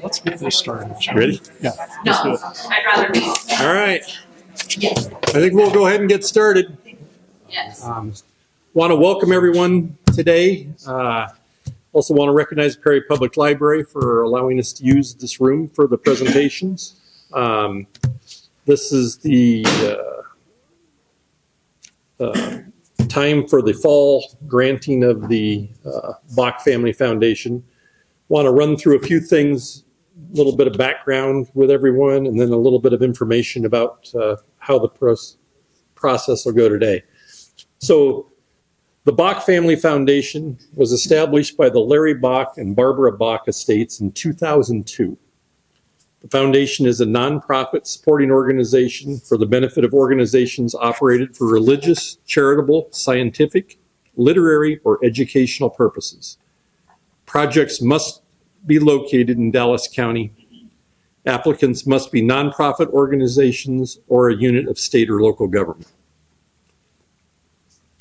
Let's get this started. Ready? Yeah. No, Let's I'd rather be. All right. Yes. I think we'll go ahead and get started. Yes. Want to welcome everyone today. Also want to recognize Perry Public Library for allowing us to use this room for the presentations. This is the time for the fall granting of the Bock Family Foundation. Want to run through a few things, a little bit of background with everyone, and then a little bit of information about how the process will go today. So the Bock Family Foundation was established by the Larry Bock and Barbara Bock estates in 2002. The foundation is a nonprofit supporting organization for the benefit of organizations operated for religious, charitable, scientific, literary, or educational purposes. Projects must be located in Dallas County. Applicants must be nonprofit organizations or a unit of state or local government.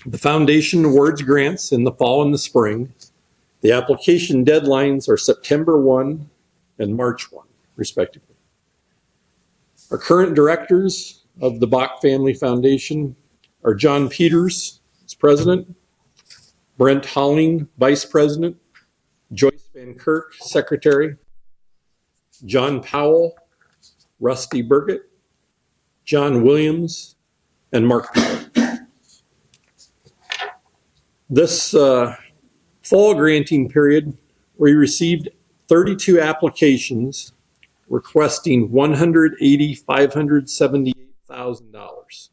The foundation awards grants in the fall and the spring. The application deadlines are September 1 and March 1, respectively. Our current directors of the Bock Family Foundation are John Peters, as president, Brent Holling, vice president, Joyce Van Kirk, secretary, John Powell, Rusty Burgett, John Williams, and Mark Powell. This fall granting period, we received 32 applications requesting $180,578,000.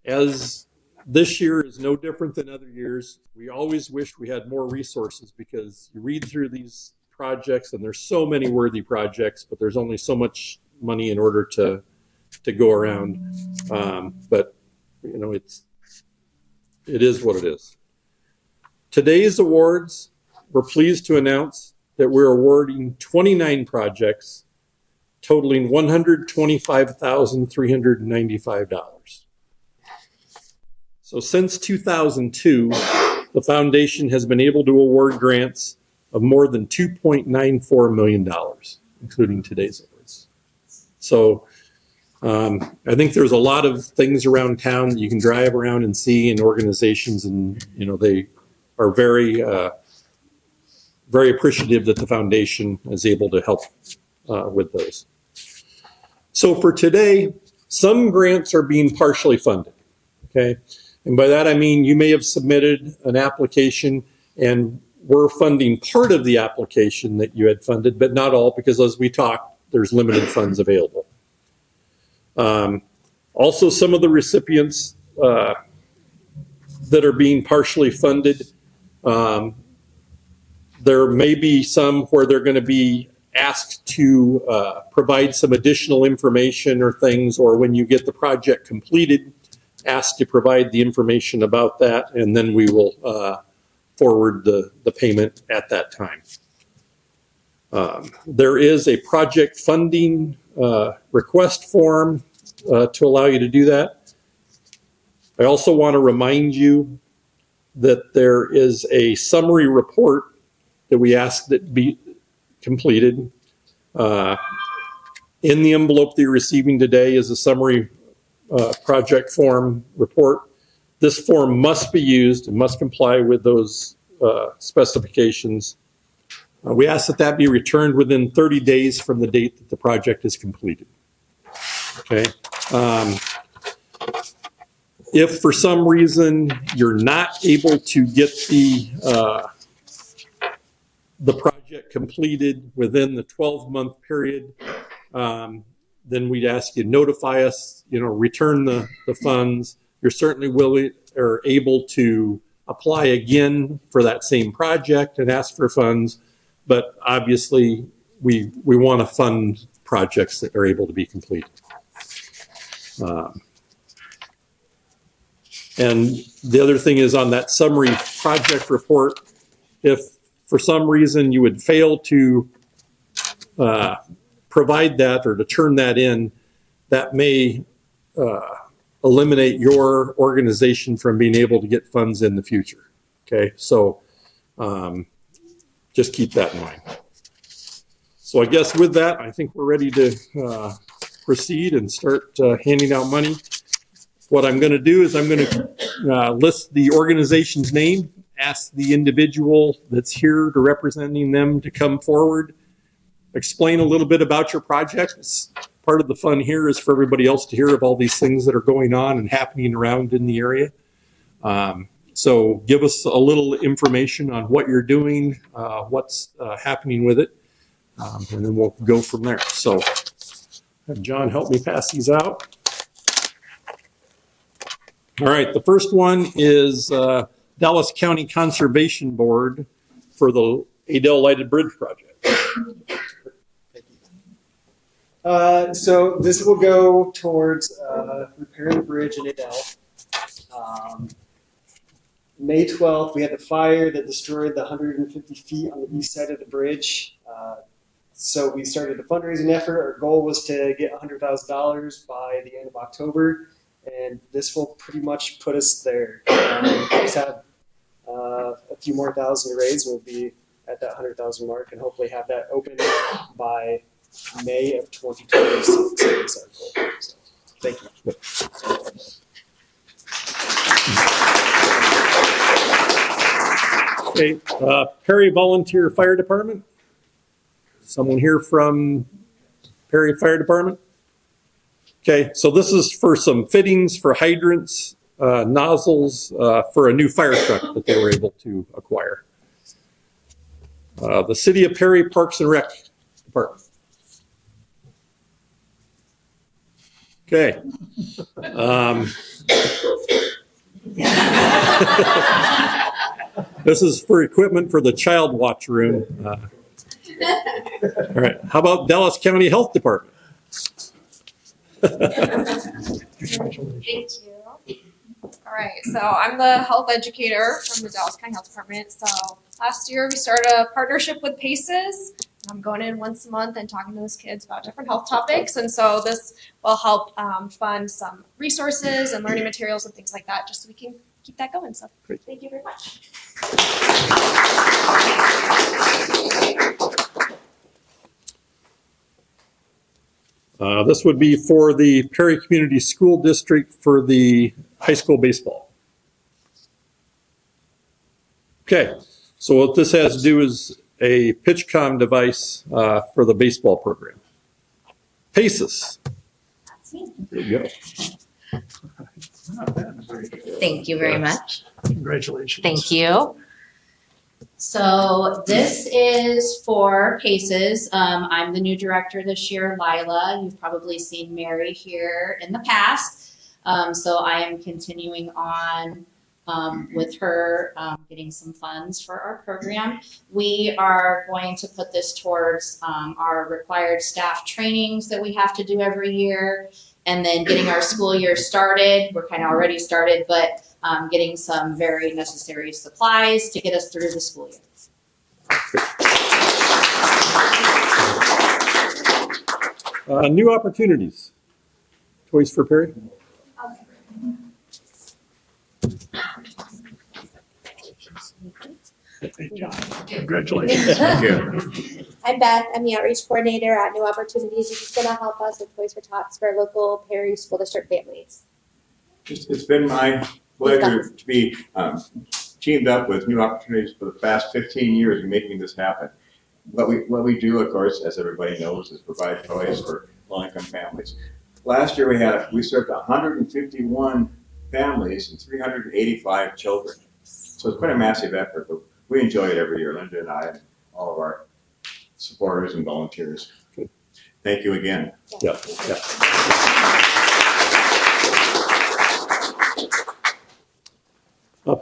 As this year is no different than other years, we always wish we had more resources because you read through these projects and there's so many worthy projects, but there's only so much money in order to go around. But you know, it is what it is. Today's awards, we're pleased to announce that we're awarding 29 projects totaling $125,395. So since 2002, the foundation has been able to award grants of more than $2.94 million, including today's awards. So I think there's a lot of things around town that you can drive around and see in organizations, and you know they are very appreciative that the foundation is able to help with those. So for today, some grants are being partially funded, okay? And by that I mean you may have submitted an application and we're funding part of the application that you had funded, but not all, because as we talked, there's limited funds available. Also, some of the recipients that are being partially funded, there may be some where they're going to be asked to provide some additional information or things, or when you get the project completed, asked to provide the information about that, and then we will forward the payment at that time. There is a project funding request form to allow you to do that. I also want to remind you that there is a summary report that we ask that be completed. In the envelope that you're receiving today is a summary project form report. This form must be used and must comply with those specifications. We ask that that be returned within 30 days from the date that the project is completed. Okay. If for some reason you're not able to get the project completed within the 12-month period, then we'd ask you to notify us, return the funds. You're certainly willing or able to apply again for that same project and ask for funds, but obviously we want to fund projects that are able to be completed. And the other thing is on that summary project report, if for some reason you would fail to provide that or to turn that in, that may eliminate your organization from being able to get funds in the future. Okay, so just keep that in mind. So I guess with that, I think we're ready to proceed and start handing out money. What I'm going to do is I'm going to list the organization's name, ask the individual that's here to representing them to come forward, explain a little bit about your project. Part of the fun here is for everybody else to hear of all these things that are going on and happening around in the area. So give us a little information on what you're doing, what's happening with it, and then we'll go from there. So have John help me pass these out. All right, the first one is Dallas County Conservation Board for the Adel Lighted Bridge Project. So this will go towards repairing the bridge in Adel. May 12th, we had the fire that destroyed the 150 feet on the east side of the bridge. So we started a fundraising effort. Our goal was to get $100,000 by the end of October, and this will pretty much put us there. We just have a few more thousand to raise, and we'll be at that 100,000 mark, and hopefully have that open by May of 2026. Is our goal. So, thank you. Okay, Perry Volunteer Fire Department. Someone here from Perry Fire Department? Okay, so this is for some fittings for hydrants, nozzles for a new fire truck that they were able to acquire. The City of Perry Parks and Rec Department. Okay. This is for equipment for the child watch room. All right. How about Dallas County Health Department? Thank you. All right, so I'm the health educator from the Dallas County Health Department. So last year we started a partnership with PACES. I'm going in once a month and talking to those kids about different health topics. And so this will help fund some resources and learning materials and things like that, just so we can keep that going. So Great. Thank you very much. This would be for the Perry Community School District for the high school baseball. Okay, so what this has to do is a PitchCom device for the baseball program. PACES. That's me. There you go. Thank you very much. Congratulations. Thank you. So this is for PACES. I'm the new director this year, Lila. You've probably seen Mary here in the past. So I am continuing on with her, getting some funds for our program. We are going to put this towards our required staff trainings that we have to do every year, and then getting our school year started. We're kind of already started, but getting some very necessary supplies to get us through the school year. New opportunities. Toys for Perry. Congratulations. Thank you. I'm Beth. I'm the outreach coordinator at New Opportunities, which is going to help us with Toys for Tots for local Perry School District families. It's been my pleasure to be teamed up with New Opportunities for the past 15 years in making this happen. What we do, of course, as everybody knows, is provide toys for low-income families. Last year we served 151 families and 385 children. So it's quite a massive effort, but we enjoy it every year, Linda and I, and all of our supporters and volunteers. Thank you again. Yeah.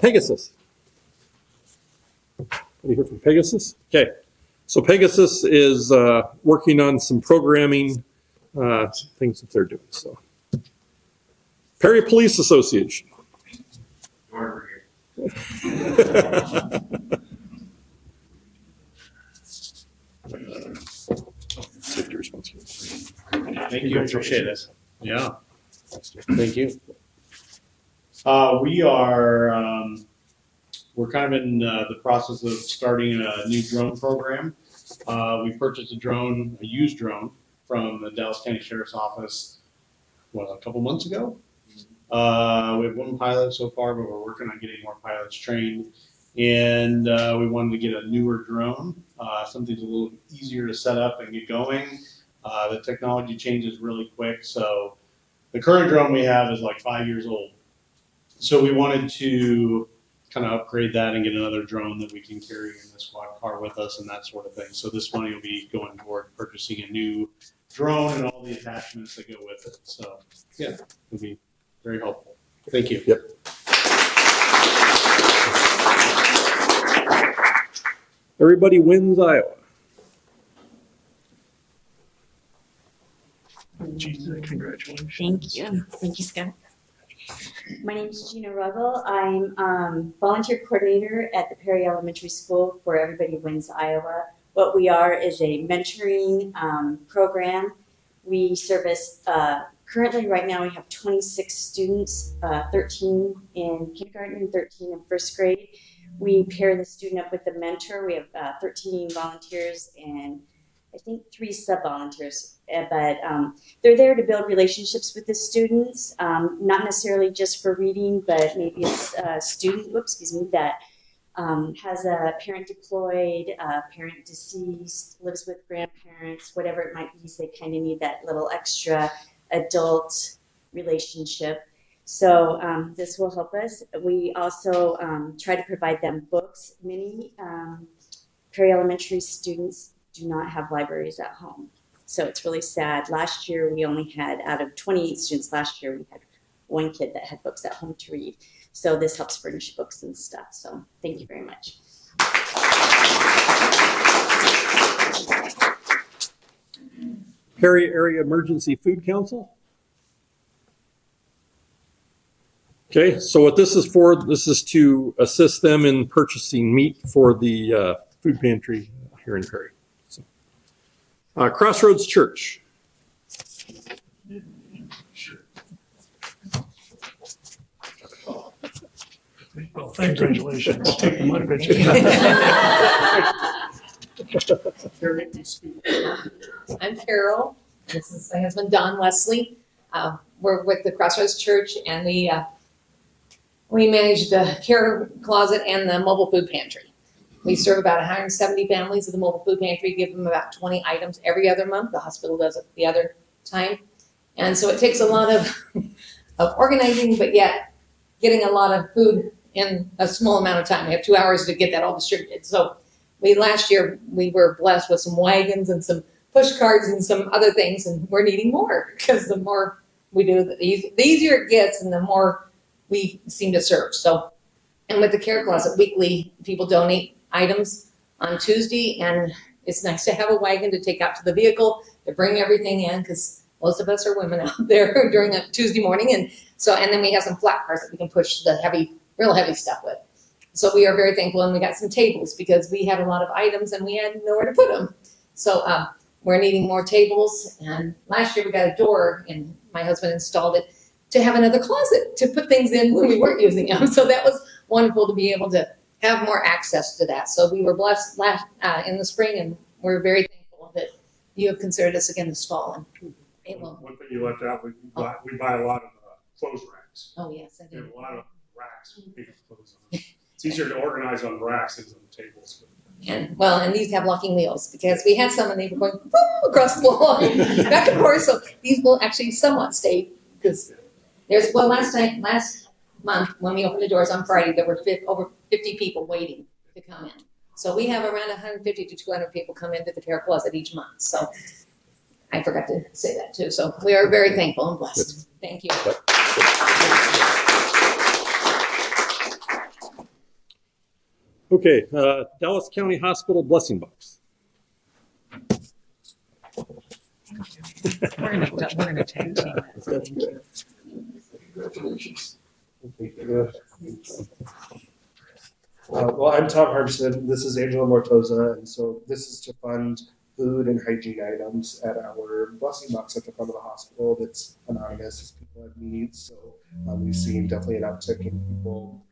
Pegasus. Anybody here from Pegasus? Okay. So Pegasus is working on some programming things that they're doing. So Perry Police Association. Safety responsibility. Thank you, appreciate it. Yeah, thank you. we're kind of in the process of starting a new drone program. We purchased a used drone from the Dallas County Sheriff's Office, a couple months ago. We have one pilot so far, but we're working on getting more pilots trained. And we wanted to get a newer drone, something's a little easier to set up and get going. The technology changes really quick, so the current drone we have is like 5 years old. So we wanted to kind of upgrade that and get another drone that we can carry in the squad car with us and that sort of thing. So this money will be going toward purchasing a new drone and all the attachments that go with it. So yeah, it'll be very helpful. Thank you. Yep. Everybody wins Iowa. Congratulations. Thank you. Thank you, Scott. My name is Gina Ruggle. I'm volunteer coordinator at the Perry Elementary School for Everybody Wins Iowa. What we are is a mentoring program. We service, currently right now we have 26 students, 13 in kindergarten, 13 in first grade. We pair the student up with the mentor. We have 13 volunteers and I think 3 sub-volunteers, but they're there to build relationships with the students, not necessarily just for reading, but maybe it's a student, that has a parent deployed, a parent deceased, lives with grandparents, whatever it might be, so they kind of need that little extra adult relationship. So this will help us. We also try to provide them books. Many Perry Elementary students do not have libraries at home. So it's really sad. Last year, we only had, out of 28 students last year, we had 1 kid that had books at home to read. So this helps furnish books and stuff. So thank you very much. Perry Area Emergency Food Council. Okay, so what this is for, this is to assist them in purchasing meat for the food pantry here in Perry. So, Crossroads Church. Well, congratulations. Take the money, picture. I'm Carol. This is my husband, Don Leslie. We're with the Crossroads Church, and we manage the care closet and the mobile food pantry. We serve about 170 families at the mobile food pantry, give them about 20 items every other month. The hospital does it the other time. And so it takes a lot of organizing, but yet getting a lot of food in a small amount of time. We have 2 hours to get that all distributed. So last year we were blessed with some wagons and some push carts and some other things, and we're needing more because the more we do, the easier it gets and the more we seem to serve. So, and with the care closet, weekly people donate items on Tuesday, and it's nice to have a wagon to take out to the vehicle to bring everything in, because most of us are women out there during a Tuesday morning, and then we have some flat cars that we can push the real heavy stuff with. So we are very thankful, and we got some tables because we had a lot of items and we had nowhere to put them. So we're needing more tables, and last year we got a door, and my husband installed it to have another closet to put things in when we weren't using them. So that was wonderful to be able to have more access to that. So we were blessed in the spring, and we're very thankful that you have considered us again this fall. And it will. One thing you left out, we buy a lot of clothes racks. Oh yes, I We have do. a lot of racks with big clothes on them. It's easier to organize on the racks than on the tables. And these have locking wheels, because we had some and they were going boom, across the wall, back and forth. So these will actually somewhat stay, because last month when we opened the doors on Friday, there were over 50 people waiting to come in. So we have around 150 to 200 people come into the care closet each month. So I forgot to say that too. So we are very thankful and blessed. Thank you. Okay, Dallas County Hospital Blessing Box. We're gonna tag team it. That's good. Well, I'm Tom Harmson. This is Angela Mortoza, and so this is to fund food and hygiene items at our blessing box at the front of the hospital. That's anonymous as people have needs. So we've seen definitely an uptick in people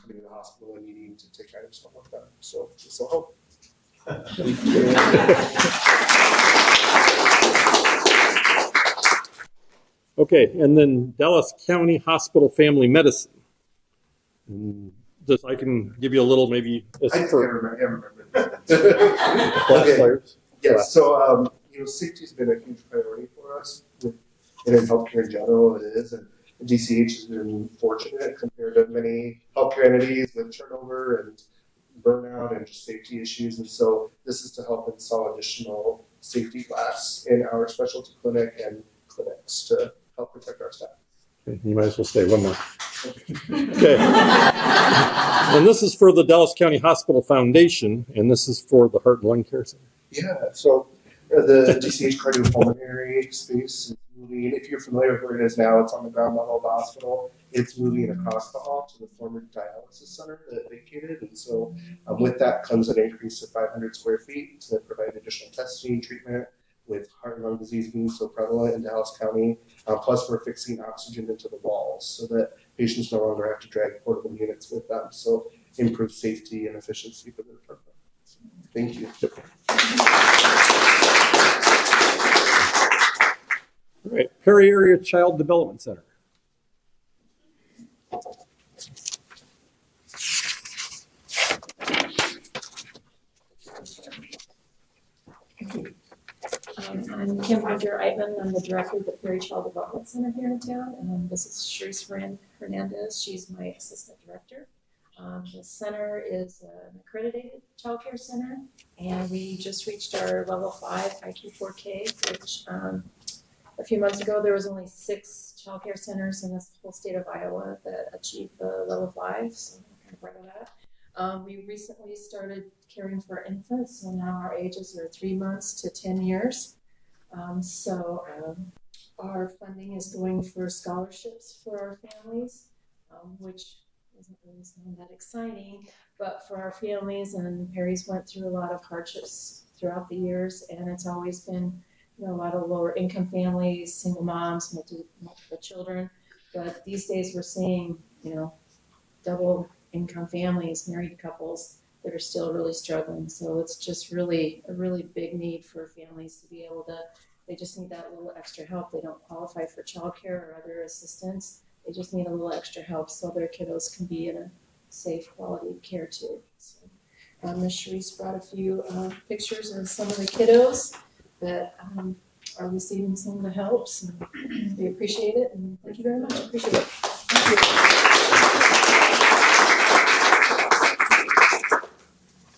coming to the hospital and needing to take items home with them. So this will help. Okay, and then Dallas County Hospital Family Medicine. Just I can give you a little maybe. I remember. Okay. Okay. Yes, so safety has been a huge priority for us, and in healthcare in general it is, and DCH has been fortunate compared to many healthcare entities with turnover and burnout and just safety issues, and so this is to help install additional safety glass in our specialty clinic and clinics to help protect our staff. Okay, you might as well stay one more. Okay. And this is for the Dallas County Hospital Foundation, and this is for the Heart and Lung Care Center. Yeah, so the DCH cardiopulmonary space is moving. If you're familiar with where it is now, it's on the ground level of the hospital. It's moving across the hall to the former dialysis center that vacated. And so with that comes an increase of 500 square feet to provide additional testing, treatment with heart and lung disease being so prevalent in Dallas County. Plus, we're fixing oxygen into the walls so that patients no longer have to drag portable units with them. So improve safety and efficiency for the department. Thank you. All right, Perry Area Child Development Center. I'm Kim Hunter-Eitman. I'm the director of the Perry Child Development Center here in town. And this is Sharice Hernandez. She's my assistant director. The center is an accredited child care center, and we just reached our level 5 IQ4K, which a few months ago there was only 6 child care centers in this whole state of Iowa that achieved the level 5, so I'm kind of proud of that. We recently started caring for infants, so now our ages are 3 months to 10 years. Our funding is going for scholarships for our families, which doesn't really sound that exciting, but for our families, and Perry's went through a lot of hardships throughout the years, and it's always been a lot of lower income families, single moms, multiple children, but these days we're seeing double income families, married couples that are still really struggling. So it's just really a really big need for families to be able to, they just need that little extra help. They don't qualify for childcare or other assistance. They just need a little extra help so their kiddos can be in a safe quality of care too. So, Ms. Sharice brought a few pictures of some of the kiddos that are receiving some of the help. So we appreciate it, and thank you very much. I appreciate it. Thank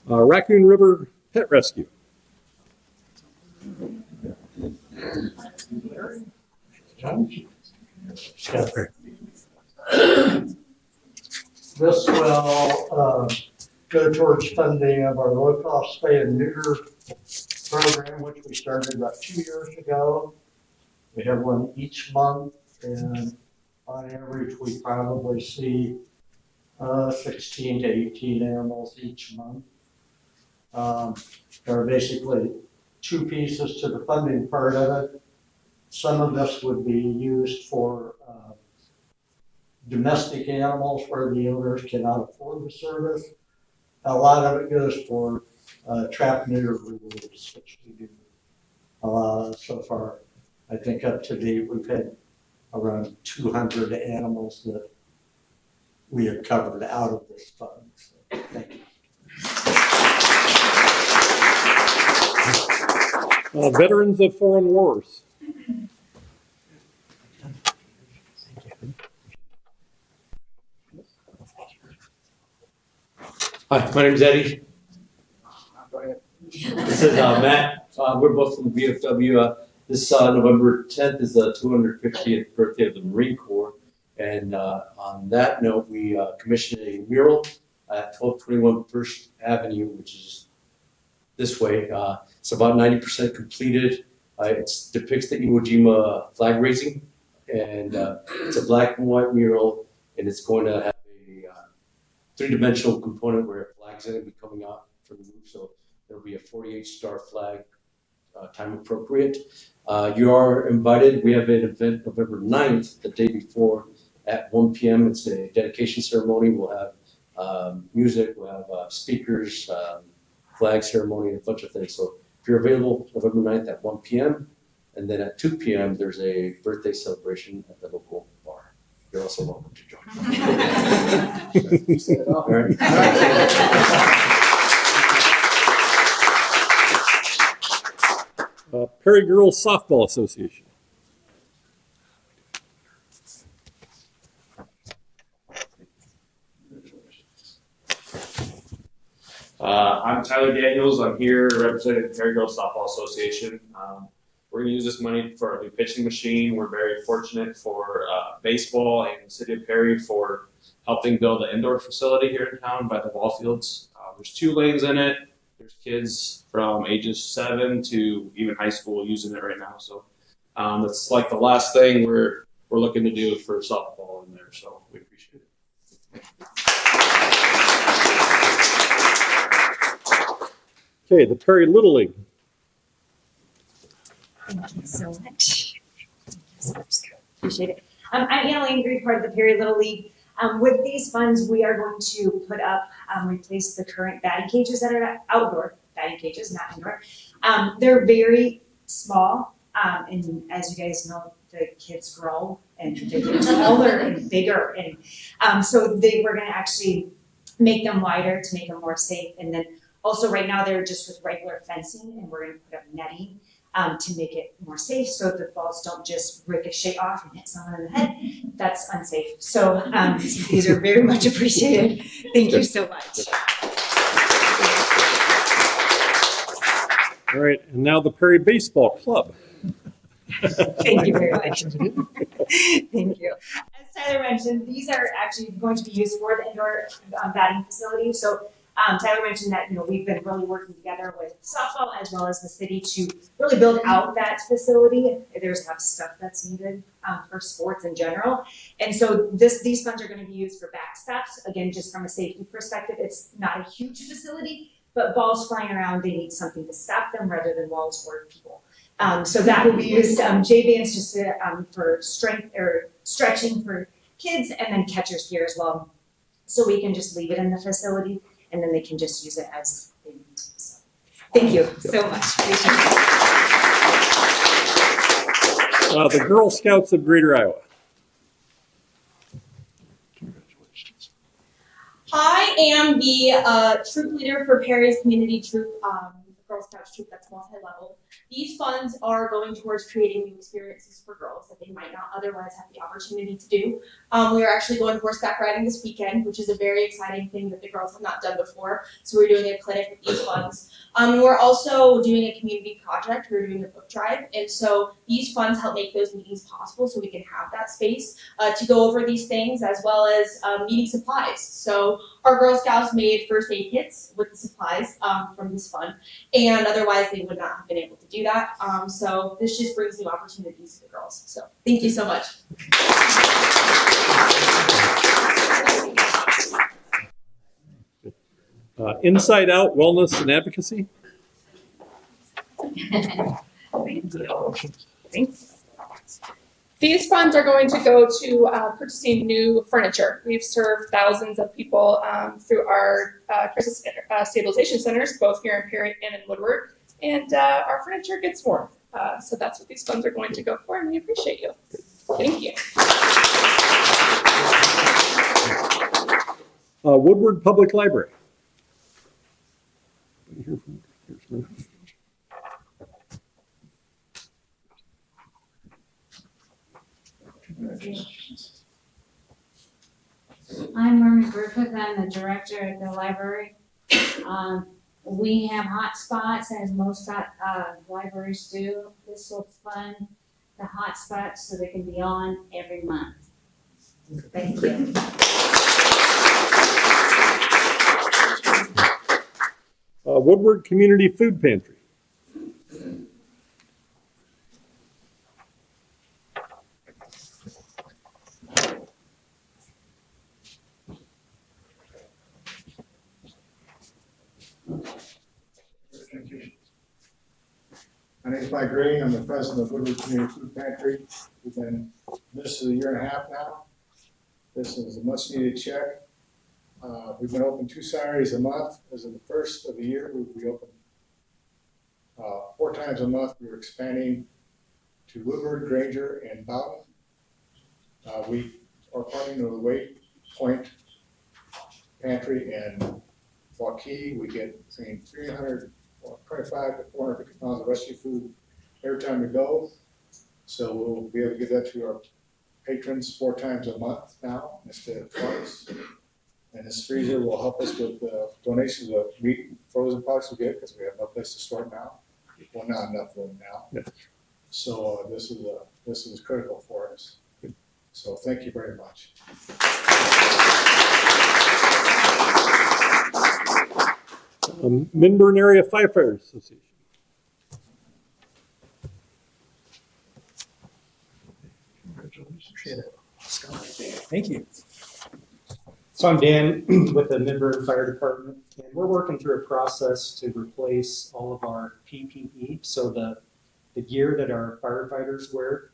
you. Raccoon River Pet Rescue. This will go towards funding of our low-cost spay and neuter program, which we started about 2 years ago. We have one each month, and on average, we probably see 16 to 18 animals each month. There are basically 2 pieces to the funding part of it. Some of this would be used for domestic animals where the owners cannot afford the service. A lot of it goes for trap neuter removals, which we do so far. I think up to date we've had around 200 animals that we have covered out of this fund. So, thank you. Veterans of Foreign Wars. Hi, my name's Eddie. This is Matt. We're both from the VFW. This November 10th is the 250th birthday of the Marine Corps. And on that note, we commissioned a mural at 1221 First Avenue, which is this way. It's about 90% completed. It depicts the Iwo Jima flag raising. And it's a black and white mural, and it's going to have a 3-dimensional component where a flag's going to be coming out from the roof. So there'll be a 48-star flag, time appropriate. You are invited. We have an event November 9th, the day before, at 1 p.m. It's a dedication ceremony. We'll have music, we'll have speakers, flag ceremony, and a bunch of things. So if you're available November 9th at 1 p.m., and then at 2 p.m., there's a birthday celebration at the local bar. You're also welcome to join. All right. Perry Girls Softball Association. I'm Tyler Daniels. I'm here representing the Perry Girls Softball Association. We're going to use this money for a new pitching machine. We're very fortunate for baseball and the city of Perry for helping build an indoor facility here in town by the ball fields. There's 2 lanes in it. There's kids from ages 7 to even high school using it right now. So that's like the last thing we're looking to do for softball in there. So we appreciate it. Okay, the Perry Little League. Thank you so much. Appreciate it. I'm Anna Langry, part of the Perry Little League. With these funds, we are going to put up, replace the current batting cages that are outdoor batting cages, not indoor. They're very small, and as you guys know, the kids grow and they get taller and bigger, and so we're going to actually make them wider to make them more safe. And then also right now they're just with regular fencing, and we're going to put up netting to make it more safe so the balls don't just ricochet off and hit someone in the head. That's unsafe. So these are very much appreciated. Thank you so much. All right, and now the Perry Baseball Club. Thank you very much. Thank you. As Tyler mentioned, these are actually going to be used for the indoor batting facility. So Tyler mentioned that we've been really working together with softball as well as the city to really build out that facility. There's a lot of stuff that's needed for sports in general, and so these funds are going to be used for backstops. Again, just from a safety perspective, it's not a huge facility, but balls flying around, they need something to stop them rather than walls or people. So that will be used. J-bands just for strength or stretching for kids, and then catcher's gear as well. So we can just leave it in the facility, and then they can just use it as they need to. So, thank you so much. Appreciate it. The Girl Scouts of Greater Iowa. I am the troop leader for Perry's community troop, the Girl Scouts troop that's multi-level. These funds are going towards creating new experiences for girls that they might not otherwise have the opportunity to do. We are actually going horseback riding this weekend, which is a very exciting thing that the girls have not done before. So we're doing a clinic with these funds. We're also doing a community project. We're doing a book drive. And so these funds help make those meetings possible so we can have that space to go over these things as well as needing supplies. So our Girl Scouts made first aid kits with the supplies from this fund, and otherwise they would not have been able to do that. So this just brings new opportunities to the girls. So thank you so much. Inside Out Wellness and Advocacy. These funds are going to go to purchasing new furniture. We've served thousands of people through our crisis stabilization centers, both here in Perry and in Woodward, and our furniture gets warm. So that's what these funds are going to go for, and we appreciate you. Thank you. Woodward Public Library. I'm Murray Griffith. I'm the director at the library. We have hot spots, as most libraries do. This will fund the hot spots so they can be on every month. Thank you. Woodward Community Food Pantry. My name is Mike Green. I'm the president of Woodward Community Food Pantry. We've been in this for a year and a half now. This is a much needed check. We've been open 2 Saturdays a month. As of the first of the year, we'll be open 4 times a month. We're expanding to Woodward, Granger, and Bowden. We are partnering with the Wake Point Pantry and Waukee. We get between 325 to 450 pounds of rescue food every time we go. So we'll be able to give that to our patrons 4 times a month now instead of twice. And this freezer will help us with donations of meat and frozen products we get because we have no place to store it now. Well, not enough room now. Yeah. So this is critical for us. So thank you very much. Minburn Area Firefighters Association. Thank you. So I'm Dan with the Minburn Fire Department, and we're working through a process to replace all of our PPE, so the gear that our firefighters wear.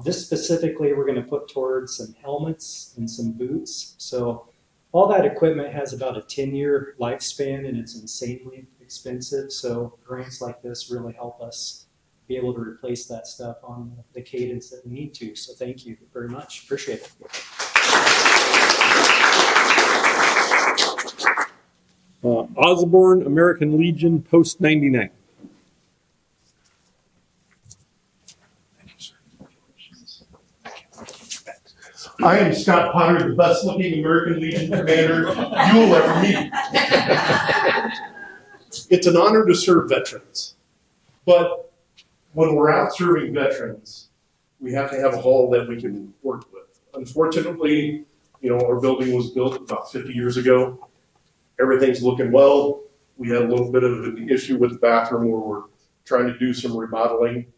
This specifically we're going to put towards some helmets and some boots. So all that equipment has about a 10-year lifespan, and it's insanely expensive. So grants like this really help us be able to replace that stuff on the cadence that we need to. So thank you very much. Appreciate it. Osborne American Legion Post 99. I am Scott Potter, the best looking American Legion commander you will ever meet. It's an honor to serve veterans, but when we're out serving veterans, we have to have a hall that we can work with. Unfortunately, our building was built about 50 years ago. Everything's looking well. We had a little bit of an issue with the bathroom where we're trying to do some remodeling,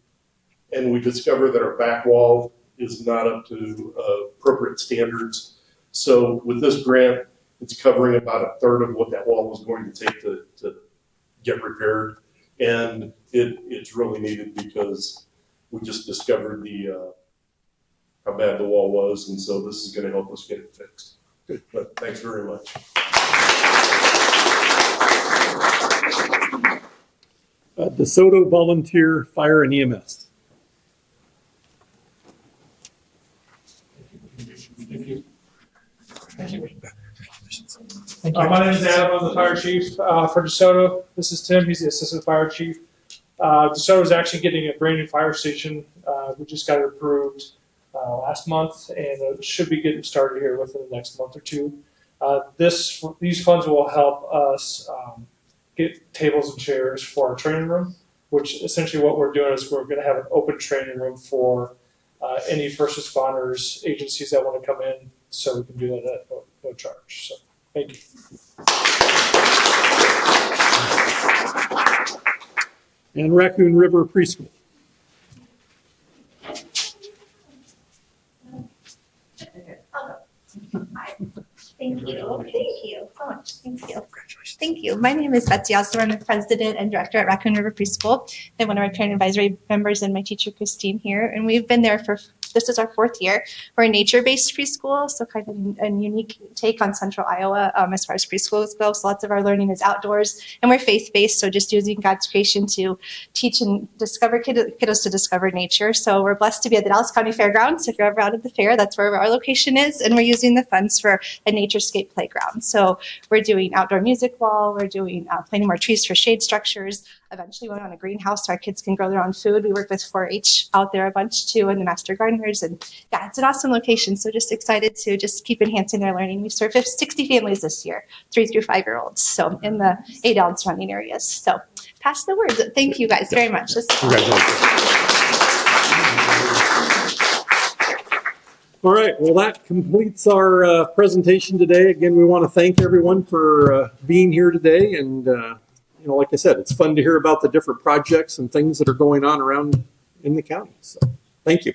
and we discovered that our back wall is not up to appropriate standards. So with this grant, it's covering about 1/3 of what that wall was going to take to get repaired. And it's really needed because we just discovered how bad the wall was. And so this is going to help us get it fixed. Good. But thanks very much. DeSoto Volunteer Fire and EMS. My name is Adam. I'm the fire chief for DeSoto. This is Tim. He's the assistant fire chief. DeSoto is actually getting a brand new fire station. We just got it approved last month, and it should be getting started here within the next month or two. These funds will help us get tables and chairs for our training room, which essentially what we're doing is we're going to have an open training room for any first responders, agencies that want to come in, so we can do that at no charge. So, thank you. And Raccoon River Preschool. Thank you. Thank you so much. Thank you. Thank you. My name is Betsy Osborne. I'm the president and director at Raccoon River Preschool. I'm one of our parent advisory members and my teacher, Christine, here. And we've been there this is our 4th year. We're a nature-based preschool, so kind of a unique take on central Iowa as far as preschools go. So lots of our learning is outdoors, and we're faith-based, so just using God's creation to teach and discover kiddos to discover nature. So we're blessed to be at the Dallas County Fairgrounds. If you're ever out at the fair, that's where our location is, and we're using the funds for a naturescape playground. So we're doing outdoor music wall, we're doing planting more trees for shade structures. Eventually we went on a greenhouse so our kids can grow their own food. We work with 4-H out there a bunch too, and the master gardeners, and yeah, it's an awesome location. So just excited to just keep enhancing their learning. We serve 60 families this year, 3 through 5-year-olds, so in the Adel and surrounding areas. So pass the word. Thank you guys very much. All right, well, that completes our presentation today. Again, we want to thank everyone for being here today. And, like I said, it's fun to hear about the different projects and things that are going on around in the county. So thank you.